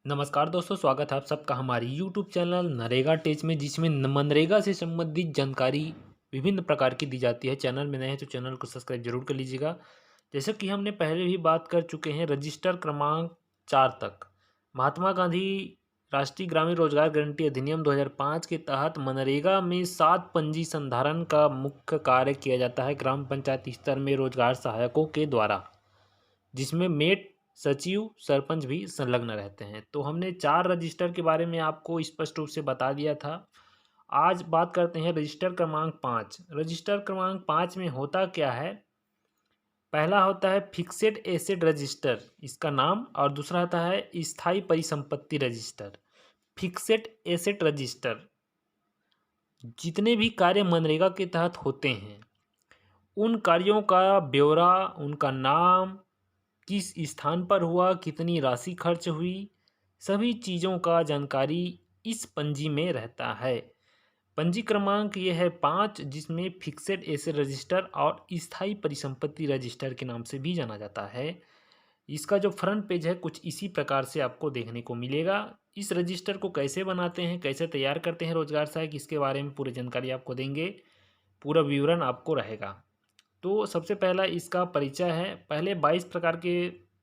नमस्कार दोस्तों, स्वागत है आप सबका हमारी यूट्यूब चैनल नरेगा टेच में, जिसमें मनरेगा से संबंधित जानकारी विभिन्न प्रकार की दी जाती है। चैनल में नए हैं तो चैनल को सब्सक्राइब जरूर कर लीजिएगा। जैसे कि हमने पहले भी बात कर चुके हैं, रजिस्टर क्रमांक 4 तक महात्मा गांधी राष्ट्रीय ग्रामीण रोजगार गारंटी अधिनियम 2005 के तहत मनरेगा में 7 पंजी संधारण का मुख्य कार्य किया जाता है ग्राम पंचायत स्तर में रोजगार सहायकों के द्वारा, जिसमें मेट सचिव सरपंच भी संलग्न रहते हैं। तो हमने 4 रजिस्टर के बारे में आपको स्पष्ट रूप से बता दिया था। आज बात करते हैं रजिस्टर क्रमांक 5। रजिस्टर क्रमांक 5 में होता क्या है? पहला होता है फिक्सेड एसेट रजिस्टर, इसका नाम, और दूसरा होता है स्थायी परिसंपत्ति रजिस्टर। फिक्सेड एसेट रजिस्टर जितने भी कार्य मनरेगा के तहत होते हैं उन कार्यों का ब्यौरा, उनका नाम, किस स्थान पर हुआ, कितनी राशि खर्च हुई, सभी चीज़ों का जानकारी इस पंजी में रहता है। पंजी क्रमांक ये है 5, जिसमें फिक्सेड एसेट रजिस्टर और स्थायी परिसंपत्ति रजिस्टर के नाम से भी जाना जाता है। इसका जो फ्रंट पेज है कुछ इसी प्रकार से आपको देखने को मिलेगा। इस रजिस्टर को कैसे बनाते हैं, कैसे तैयार करते हैं रोजगार सहायक, इसके बारे में पूरी जानकारी आपको देंगे, पूरा विवरण आपको रहेगा। तो सबसे पहला इसका परिचय है। पहले 22 प्रकार के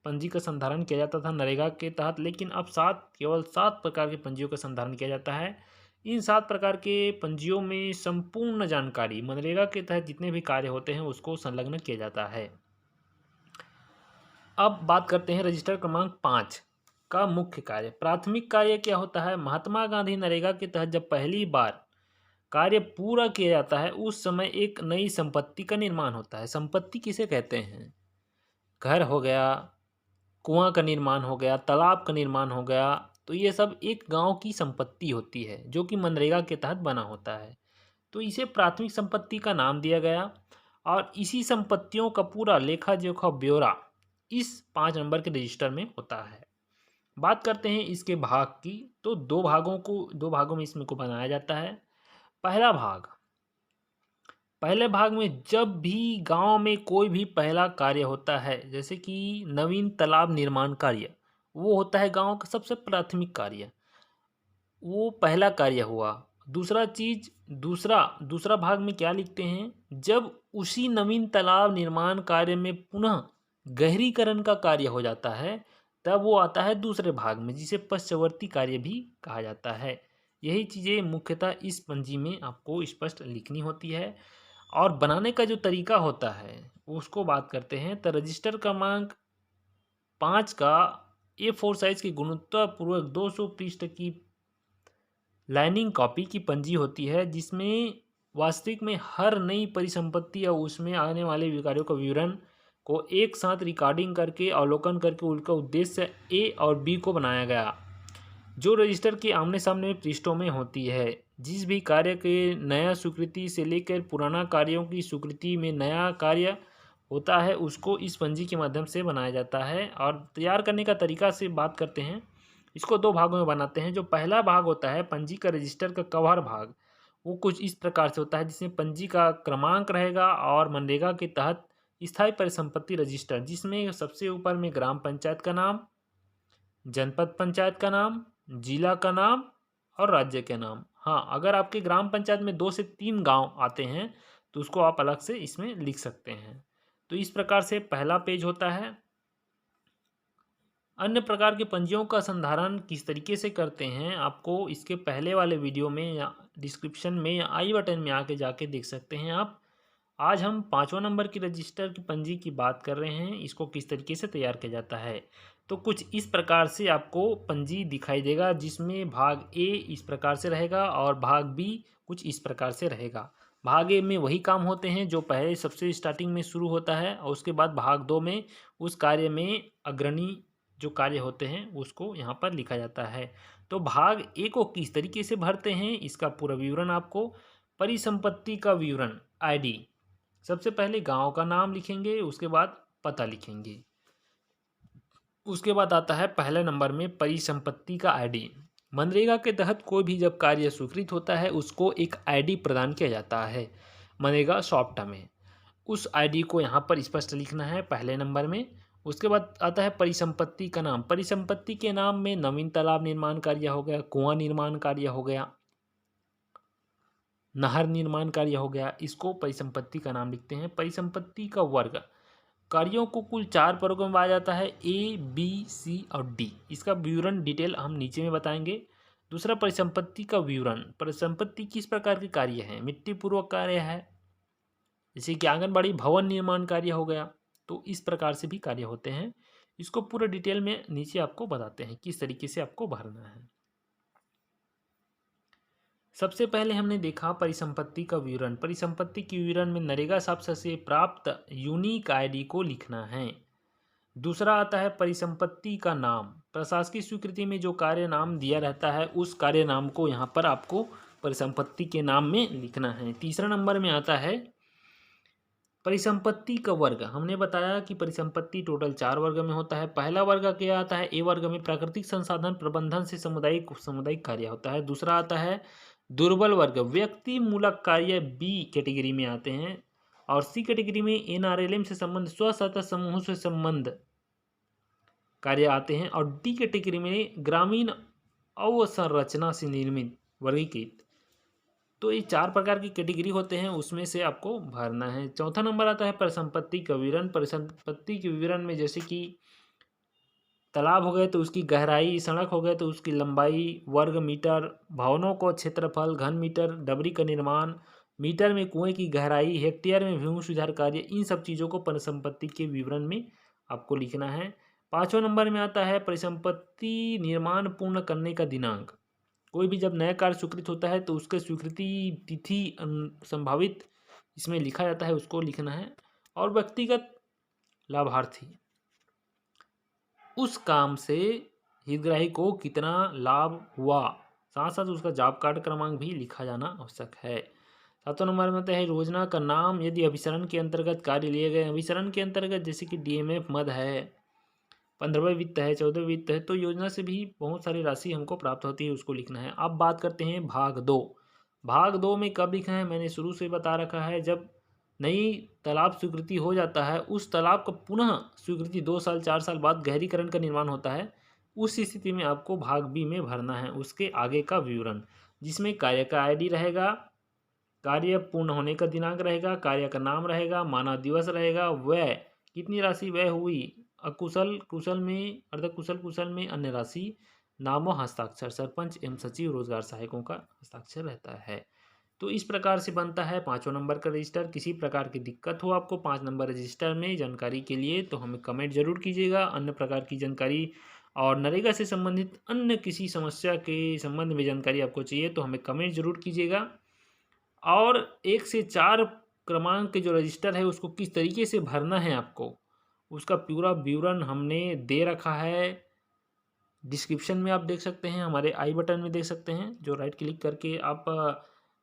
पंजी का संधारण किया जाता था नरेगा के तहत, लेकिन अब केवल 7 प्रकार के पंजियों का संधारण किया जाता है। इन 7 प्रकार के पंजियों में संपूर्ण जानकारी मनरेगा के तहत जितने भी कार्य होते हैं उसको संलग्न किया जाता है। अब बात करते हैं रजिस्टर क्रमांक 5 का मुख्य कार्य। प्राथमिक कार्य क्या होता है? महात्मा गांधी नरेगा के तहत जब पहली बार कार्य पूरा किया जाता है उस समय एक नई संपत्ति का निर्माण होता है। संपत्ति किसे कहते हैं? घर हो गया, कुआं का निर्माण हो गया, तालाब का निर्माण हो गया, तो ये सब एक गांव की संपत्ति होती है जो कि मनरेगा के तहत बना होता है। तो इसे प्राथमिक संपत्ति का नाम दिया गया और इसी संपत्तियों का पूरा लेखा जोखा ब्यौरा इस 5 नंबर के रजिस्टर में होता है। बात करते हैं इसके भाग की, तो दो भागों में इसमें को बनाया जाता है। पहला भाग, पहले भाग में जब भी गांव में कोई भी पहला कार्य होता है, जैसे कि नवीन तालाब निर्माण कार्य, वो होता है गांव का सबसे प्राथमिक कार्य, वो पहला कार्य हुआ। दूसरा भाग में क्या लिखते हैं? जब उसी नवीन तालाब निर्माण कार्य में पुनः गहरीकरण का कार्य हो जाता है तब वो आता है दूसरे भाग में, जिसे पश्चवर्ती कार्य भी कहा जाता है। यही चीज़ें मुख्यतः इस पंजी में आपको स्पष्ट लिखनी होती है। और बनाने का जो तरीका होता है उसको बात करते हैं। तो रजिस्टर क्रमांक 5 का A4 साइज की गुणवत्तापूर्वक 200 पृष्ठ की लाइनिंग कॉपी की पंजी होती है, जिसमें वास्तविक में हर नई परिसंपत्ति या उसमें आने वाले कार्यों का विवरण को एक साथ रिकॉर्डिंग करके अवलोकन करके उनका उद्देश्य ए और बी को बनाया गया, जो रजिस्टर के आमने सामने पृष्ठों में होती है। जिस भी कार्य के नया स्वीकृति से लेकर पुराना कार्यों की स्वीकृति में नया कार्य होता है उसको इस पंजी के माध्यम से बनाया जाता है। और तैयार करने का तरीका से बात करते हैं। इसको 2 भागों में बनाते हैं। जो पहला भाग होता है पंजी का रजिस्टर का कवर भाग, वो कुछ इस प्रकार से होता है, जिसमें पंजी का क्रमांक रहेगा और मनरेगा के तहत स्थायी परिसंपत्ति रजिस्टर, जिसमें सबसे ऊपर में ग्राम पंचायत का नाम, जनपद पंचायत का नाम, जिला का नाम और राज्य के नाम। हाँ, अगर आपके ग्राम पंचायत में 2 से 3 गांव आते हैं तो उसको आप अलग से इसमें लिख सकते हैं। तो इस प्रकार से पहला पेज होता है। अन्य प्रकार के पंजियों का संधारण किस तरीके से करते हैं आपको इसके पहले वाले वीडियो में या डिस्क्रिप्शन में या आई बटन में आके जाके देख सकते हैं आप। आज हम 5वां नंबर की रजिस्टर की पंजी की बात कर रहे हैं, इसको किस तरीके से तैयार किया जाता है। तो कुछ इस प्रकार से आपको पंजी दिखाई देगा, जिसमें भाग ए इस प्रकार से रहेगा और भाग बी कुछ इस प्रकार से रहेगा। भाग ए में वही काम होते हैं जो पहले सबसे स्टार्टिंग में शुरू होता है, और उसके बाद भाग 2 में उस कार्य में अग्रणी जो कार्य होते हैं उसको यहाँ पर लिखा जाता है। तो भाग ए को किस तरीके से भरते हैं इसका पूरा विवरण आपको। परिसंपत्ति का विवरण, आईडी, सबसे पहले गांव का नाम लिखेंगे, उसके बाद पता लिखेंगे। उसके बाद आता है पहले नंबर में परिसंपत्ति का आईडी। मनरेगा के तहत कोई भी जब कार्य स्वीकृत होता है उसको एक आईडी प्रदान किया जाता है मनरेगा सॉफ्ट में। उस आईडी को यहाँ पर स्पष्ट लिखना है पहले नंबर में। उसके बाद आता है परिसंपत्ति का नाम। परिसंपत्ति के नाम में नवीन तालाब निर्माण कार्य हो गया, कुआं निर्माण कार्य हो गया, नहर निर्माण कार्य हो गया, इसको परिसंपत्ति का नाम लिखते हैं। परिसंपत्ति का वर्ग, कार्यों को कुल 4 वर्गों में बांटा जाता है, ए बी सी और डी। इसका विवरण डिटेल हम नीचे में बताएंगे। दूसरा परिसंपत्ति का विवरण, परिसंपत्ति किस प्रकार के कार्य हैं, मिट्टी पूर्वक कार्य है, जैसे कि आंगनबाड़ी भवन निर्माण कार्य हो गया, तो इस प्रकार से भी कार्य होते हैं। इसको पूरा डिटेल में नीचे आपको बताते हैं किस तरीके से आपको भरना है। सबसे पहले हमने देखा परिसंपत्ति का विवरण। परिसंपत्ति के विवरण में नरेगा शाखा से प्राप्त यूनिक आईडी को लिखना है। दूसरा आता है परिसंपत्ति का नाम। प्रशासकीय स्वीकृति में जो कार्य नाम दिया रहता है उस कार्य नाम को यहाँ पर आपको परिसंपत्ति के नाम में लिखना है। तीसरा नंबर में आता है परिसंपत्ति का वर्ग। हमने बताया कि परिसंपत्ति टोटल 4 वर्ग में होता है। पहला वर्ग क्या आता है, ए वर्ग में प्राकृतिक संसाधन प्रबंधन से सामुदायिक कार्य होता है। दूसरा आता है दुर्बल वर्ग, व्यक्ति मूलक कार्य बी कैटेगरी में आते हैं। और सी कैटेगरी में एनआरएलएम से संबंध, स्व सहायता समूह से संबंध कार्य आते हैं। और डी कैटेगरी में ग्रामीण अवसंरचना से निर्मित वर्गीकृत। तो ये 4 प्रकार की कैटेगरी होते हैं, उसमें से आपको भरना है। चौथा नंबर आता है परिसंपत्ति का विवरण। परिसंपत्ति के विवरण में जैसे कि तालाब हो गए तो उसकी गहराई, सड़क हो गए तो उसकी लंबाई, वर्ग मीटर, भवनों को क्षेत्रफल, घन मीटर, डबरी का निर्माण, मीटर में कुएं की गहराई, हेक्टेयर में भूमि सुधार कार्य, इन सब चीज़ों को परिसंपत्ति के विवरण में आपको लिखना है। 5वां नंबर में आता है परिसंपत्ति निर्माण पूर्ण करने का दिनांक। कोई भी जब नया कार्य स्वीकृत होता है तो उसके स्वीकृति तिथि संभावित इसमें लिखा जाता है, उसको लिखना है। और व्यक्तिगत लाभार्थी, उस काम से हितग्राही को कितना लाभ हुआ, साथ साथ उसका जॉब कार्ड क्रमांक भी लिखा जाना आवश्यक है। 7वां नंबर में आता है योजना का नाम। यदि अभिसरण के अंतर्गत कार्य लिए गए, अभिसरण के अंतर्गत जैसे कि डीएमएफ मद है, 15वें वित्त है, 14वें वित्त है, तो योजना से भी बहुत सारी राशि हमको प्राप्त होती है, उसको लिखना है। अब बात करते हैं भाग 2। भाग 2 में कब लिखना है, मैंने शुरू से बता रखा है, जब नई तालाब स्वीकृति हो जाता है, उस तालाब का पुनः स्वीकृति 2 साल 4 साल बाद गहरीकरण का निर्माण होता है, उस स्थिति में आपको भाग बी में भरना है उसके आगे का विवरण, जिसमें कार्य का आईडी रहेगा, कार्य पूर्ण होने का दिनांक रहेगा, कार्य का नाम रहेगा, मानव दिवस रहेगा, व्यय कितनी राशि व्यय हुई, अकुशल कुशल में, अर्धकुशल कुशल में अन्य राशि, नाम व हस्ताक्षर, सरपंच एवं सचिव रोजगार सहायकों का हस्ताक्षर रहता है। तो इस प्रकार से बनता है 5वां नंबर का रजिस्टर। किसी प्रकार की दिक्कत हो आपको 5 नंबर रजिस्टर में जानकारी के लिए तो हमें कमेंट जरूर कीजिएगा। अन्य प्रकार की जानकारी और नरेगा से संबंधित अन्य किसी समस्या के संबंध में जानकारी आपको चाहिए तो हमें कमेंट जरूर कीजिएगा। और 1 से 4 क्रमांक के जो रजिस्टर है उसको किस तरीके से भरना है आपको, उसका पूरा विवरण हमने दे रखा है। डिस्क्रिप्शन में आप देख सकते हैं, हमारे आई बटन में देख सकते हैं, जो राइट क्लिक करके आप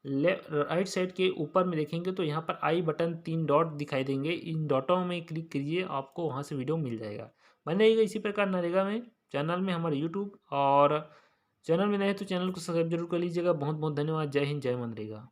राइट साइड के ऊपर में देखेंगे तो यहाँ पर आई बटन 3 डॉट दिखाई देंगे, इन डॉटों में क्लिक कीजिए, आपको वहाँ से वीडियो मिल जाएगा। बने रहिएगा इसी प्रकार नरेगा में चैनल में, हमारे यूट्यूब, और चैनल में नए तो चैनल को सब्सक्राइब जरूर कर लीजिएगा। बहुत बहुत धन्यवाद। जय हिंद, जय मनरेगा।